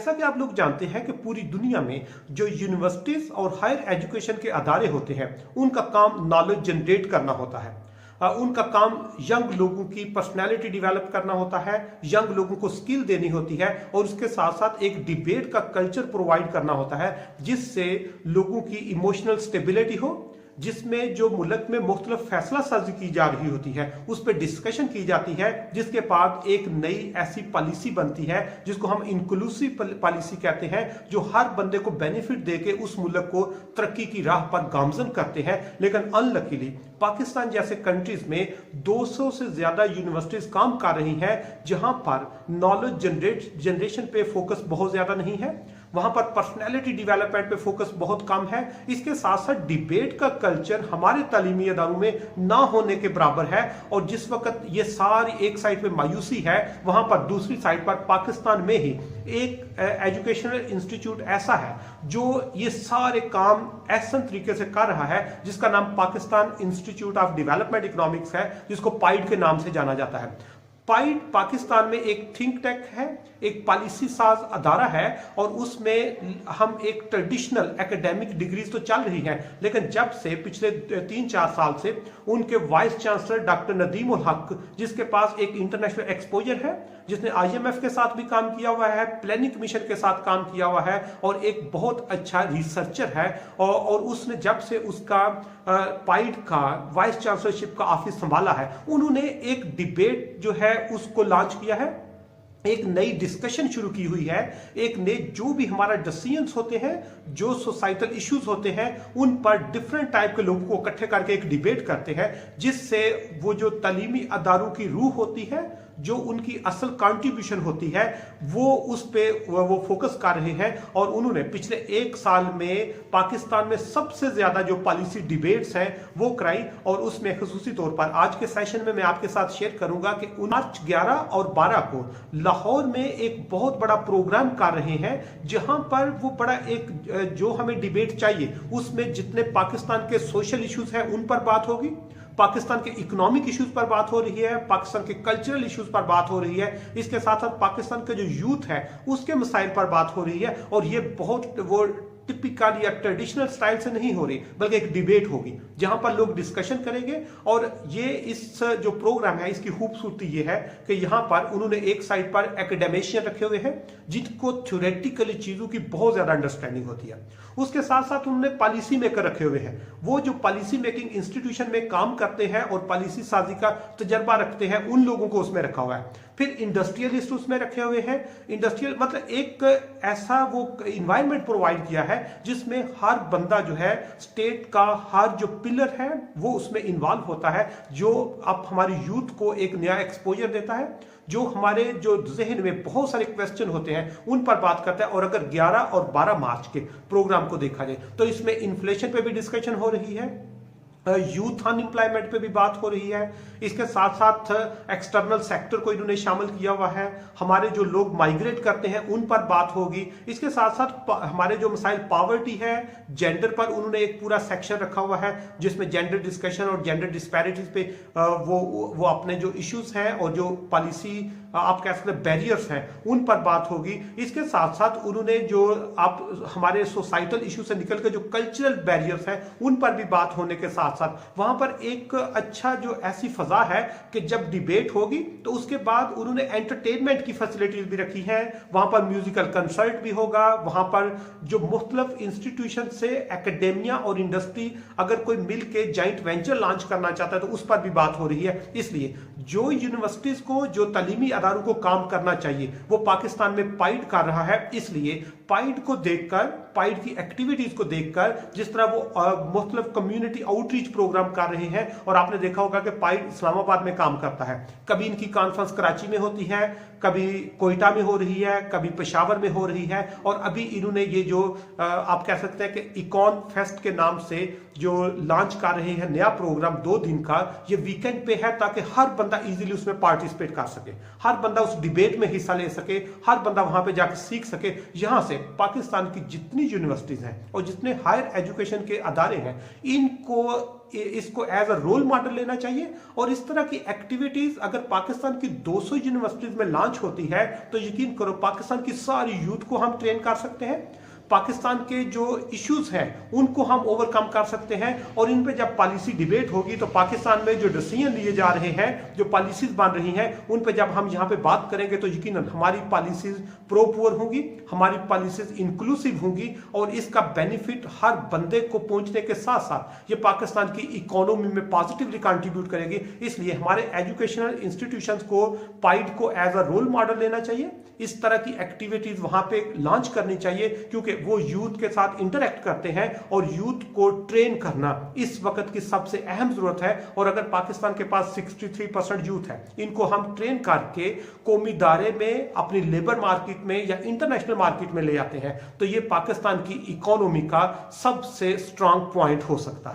जैसा कि आप लोग जानते हैं कि पूरी दुनिया में जो यूनिवर्सिटीज और हायर एजुकेशन के अदारे होते हैं उनका काम नॉलेज जनरेट करना होता है। उनका काम यंग लोगों की पर्सनैलिटी डेवलप करना होता है, यंग लोगों को स्किल देनी होती है और उसके साथ साथ एक डिबेट का कल्चर प्रोवाइड करना होता है जिससे लोगों की इमोशनल स्टेबिलिटी हो, जिसमें जो मुल्क में मुख्तलिफ फैसला साजी की जा रही होती है उस पर डिस्कशन की जाती है, जिसके बाद एक नई ऐसी पॉलिसी बनती है जिसको हम इंक्लूसिव पॉलिसी कहते हैं, जो हर बंदे को बेनिफिट देके उस मुल्क को तरक्की की राह पर गामजन करते हैं। लेकिन अनलकीली पाकिस्तान जैसे कंट्रीज में 200 से ज्यादा यूनिवर्सिटीज काम कर रही हैं जहां पर नॉलेज जनरेशन पे फोकस बहुत ज्यादा नहीं है, वहां पर पर्सनैलिटी डेवलपमेंट पे फोकस बहुत कम है। इसके साथ साथ डिबेट का कल्चर हमारे तालीमी इदारों में ना होने के बराबर है और जिस वक्त ये सारी एक साइड पे मायूसी है, वहां पर दूसरी साइड पर पाकिस्तान में ही एक एजुकेशनल इंस्टीट्यूट ऐसा है जो ये सारे काम ऐसा तरीके से कर रहा है जिसका नाम Pakistan institute of development economics है, जिसको पाइड के नाम से जाना जाता है। पाइड पाकिस्तान में एक थिंक टैंक है, एक पॉलिसी साज अदारा है और उसमें हम एक ट्रेडिशनल एकेडमिक डिग्रीज तो चल रही हैं, लेकिन जब से पिछले 3-4 साल से उनके vice chancellor doctor Nadeem ul Haq, जिसके पास एक इंटरनेशनल एक्सपोजर है, जिसने IMF के साथ भी काम किया हुआ है, प्लानिंग कमीशन के साथ काम किया हुआ है और एक बहुत अच्छा रिसर्चर है और उसने जब से उसका पाइड का वाइस चांसलरशिप का ऑफिस संभाला है, उन्होंने एक डिबेट जो है उसको लॉन्च किया है, एक नई डिस्कशन शुरू की हुई है, एक नए जो भी हमारा डिसीजंस होते हैं, जो सोसाइटल इश्यूज होते हैं, उन पर डिफरेंट टाइप के लोगों को इकट्ठे करके एक डिबेट करते हैं, जिससे वो जो तालीमी अदारों की रूह होती है, जो उनकी असल कंट्रीब्यूशन होती है, वो उस पे वो फोकस कर रहे हैं। और उन्होंने पिछले 1 साल में पाकिस्तान में सबसे ज्यादा जो पॉलिसी डिबेट्स हैं वो कराई और उसमें खुसूसी तौर पर आज के सेशन में मैं आपके साथ शेयर करूंगा कि मार्च 11 और 12 को लाहौर में एक बहुत बड़ा प्रोग्राम कर रहे हैं, जहां पर वो बड़ा एक जो हमें डिबेट चाहिए उसमें जितने पाकिस्तान के सोशल इश्यूज हैं उन पर बात होगी, पाकिस्तान के इकोनॉमिक इश्यूज पर बात हो रही है, पाकिस्तान के कल्चरल इश्यूज पर बात हो रही है, इसके साथ साथ पाकिस्तान के जो यूथ है उसके मसाइल पर बात हो रही है। और ये बहुत वो टिपिकल या ट्रेडिशनल स्टाइल से नहीं हो रही, बल्कि एक डिबेट होगी जहां पर लोग डिस्कशन करेंगे। और ये इस जो प्रोग्राम है इसकी खूबसूरती ये है कि यहां पर उन्होंने एक साइड पर एकेडमिशियन रखे हुए हैं जिनको थ्योरेटिकली चीजों की बहुत ज्यादा अंडरस्टैंडिंग होती है, उसके साथ साथ उन्होंने पॉलिसी मेकर रखे हुए हैं, वो जो पॉलिसी मेकिंग इंस्टीट्यूशन में काम करते हैं और पॉलिसी साजी का तजर्बा रखते हैं, उन लोगों को उसमें रखा हुआ है। फिर इंडस्ट्रियलिस्ट उसमें रखे हुए हैं, इंडस्ट्रियल मतलब एक ऐसा वो इन्वायरमेंट प्रोवाइड किया है जिसमें हर बंदा जो है स्टेट का हर जो पिलर है वो उसमें इन्वॉल्व होता है, जो अब हमारी यूथ को एक नया एक्सपोजर देता है, जो हमारे जो जहन में बहुत सारे क्वेश्चन होते हैं उन पर बात करता है। और अगर 11 और 12 मार्च के प्रोग्राम को देखा जाए तो इसमें इन्फ्लेशन पे भी डिस्कशन हो रही है, यूथ अनएम्प्लॉयमेंट पे भी बात हो रही है, इसके साथ साथ एक्सटर्नल सेक्टर को इन्होंने शामिल किया हुआ है, हमारे जो लोग माइग्रेट करते हैं उन पर बात होगी, इसके साथ साथ हमारे जो मसाइल पावर्टी है, जेंडर पर उन्होंने एक पूरा सेक्शन रखा हुआ है जिसमें जेंडर डिस्कशन और जेंडर डिस्पैरिटीज पे वो अपने जो इश्यूज हैं और जो पॉलिसी आप कह सकते हैं बैरियर्स हैं उन पर बात होगी। इसके साथ साथ उन्होंने जो आप हमारे सोसाइटल इशू से निकल के जो कल्चरल बैरियर्स हैं उन पर भी बात होने के साथ साथ वहां पर एक अच्छा जो ऐसी फजा है कि जब डिबेट होगी तो उसके बाद उन्होंने एंटरटेनमेंट की फैसिलिटीज भी रखी हैं, वहां पर म्यूजिकल कंसर्ट भी होगा, वहां पर जो मुख्तलिफ इंस्टीट्यूशन से एकेडेमिया और इंडस्ट्री अगर कोई मिल के जॉइंट वेंचर लॉन्च करना चाहता है तो उस पर भी बात हो रही है। इसलिए जो यूनिवर्सिटीज को जो तालीमी अदारों को काम करना चाहिए वो पाकिस्तान में पाइड कर रहा है, इसलिए पाइड को देखकर, पाइड की एक्टिविटीज को देखकर, जिस तरह वो मुख्तलिफ कम्युनिटी आउटरीच प्रोग्राम कर रहे हैं, और आपने देखा होगा कि पाइड इस्लामाबाद में काम करता है, कभी इनकी कॉन्फ्रेंस कराची में होती है, कभी कोयटा में हो रही है, कभी पेशावर में हो रही है, और अभी इन्होंने ये जो आप कह सकते हैं कि इकॉन फेस्ट के नाम से जो लॉन्च कर रहे हैं नया प्रोग्राम 2 दिन का, ये वीकेंड पे है ताकि हर बंदा इजीली उसमें पार्टिसिपेट कर सके, हर हर बंदा उस डिबेट में हिस्सा ले सके, हर बंदा वहां पे जाकर सीख सके। यहां से पाकिस्तान की जितनी यूनिवर्सिटीज हैं और जितने हायर एजुकेशन के अदारे हैं, इसको एज अ रोल मॉडल लेना चाहिए। और इस तरह की एक्टिविटीज अगर पाकिस्तान की 200 यूनिवर्सिटीज में लॉन्च होती है तो यकीन करो पाकिस्तान की सारी यूथ को हम ट्रेन कर सकते हैं। पाकिस्तान के जो इश्यूज हैं उनको हम ओवरकम कर सकते हैं। और इन पे जब पॉलिसी डिबेट होगी तो पाकिस्तान में जो डिसीजन लिए जा रहे हैं, जो पॉलिसीज बन रही हैं, उन पे जब हम यहाँ पे बात करेंगे तो यकीनन हमारी पॉलिसीज प्रो पुअर होंगी, हमारी पॉलिसीज इंक्लूसिव होंगी और इसका बेनिफिट हर बंदे को पहुंचने के साथ साथ ये पाकिस्तान की इकोनॉमी में पॉजिटिवली कंट्रीब्यूट करेगी। इसलिए हमारे एजुकेशनल इंस्टीट्यूशंस को पाइड को एज अ रोल मॉडल लेना चाहिए। इस तरह की एक्टिविटीज वहां पे लॉन्च करनी चाहिए क्योंकि वो यूथ के साथ इंटरेक्ट करते हैं और यूथ को ट्रेन करना इस वक्त की सबसे अहम जरूरत है। और अगर पाकिस्तान के पास 63% यूथ है, इनको हम ट्रेन करके कौमी दायरे में अपनी लेबर मार्केट में या इंटरनेशनल मार्केट में ले आते हैं तो ये पाकिस्तान की इकोनॉमी का सबसे स्ट्रांग पॉइंट हो सकता है।